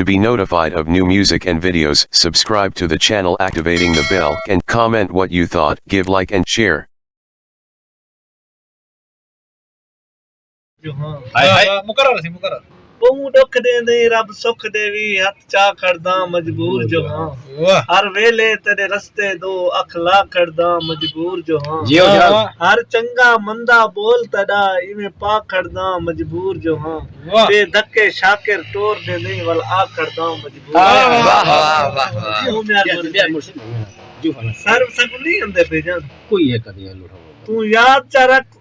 To be notified of new music and videos, subscribe to the channel activating the bell and comment what you thought, give like and share. मुकर्रर तू दुख दे रब सुख देवी हथ चा करदा मजबूर जो हां हर वेले तेरे रस्ते दो अखला करदा मजबूर जो हां हर चंगा मंदा बोल तड़ा इवें पा करदा मजबूर जो हां बे धक्के शाकिर तोर दे नहीं वल आ करदा मजबूर वाह वाह सर नहीं अंदर पे जान कोई है कदी तू याद चा रख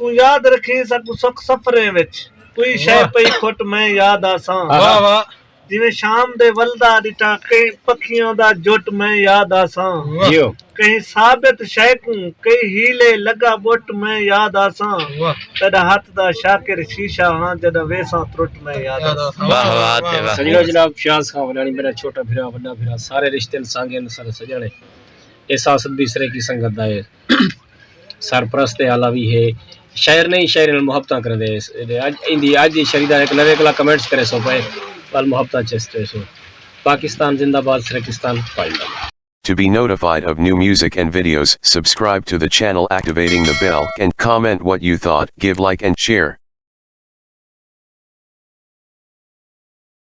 तू याद रखी सकू सुख सफरे विच कोई शय पई खुट मैं याद आसां वाह वाह जिवें शाम दे वलदा डिटा कई पखियों दा जुट मैं याद आसां जियो कहीं साबित शय को कई हीले लगा बुट मैं याद आसां तड़ा हाथ दा शाकिर शीशा हां जदा वेसा त्रुट मैं याद आसां वाह वाह सजनो जनाब शाज खान वलानी मेरा छोटा फिरा बड़ा फिरा सारे रिश्ते सांगे सारे सजने एहसास दूसरे की संगत दा है सरप्रस्त आला भी है शायर नहीं शायर मोहब्बत कर दे आज इंदी आज शरीदा एक नवे कला कमेंट्स करे सो पे पल मोहब्बत चेस्ते सो पाकिस्तान जिंदाबाद Pakistan पाइंदा To be notified of new music and videos, subscribe to the channel activating the bell and comment what you thought, give like and share.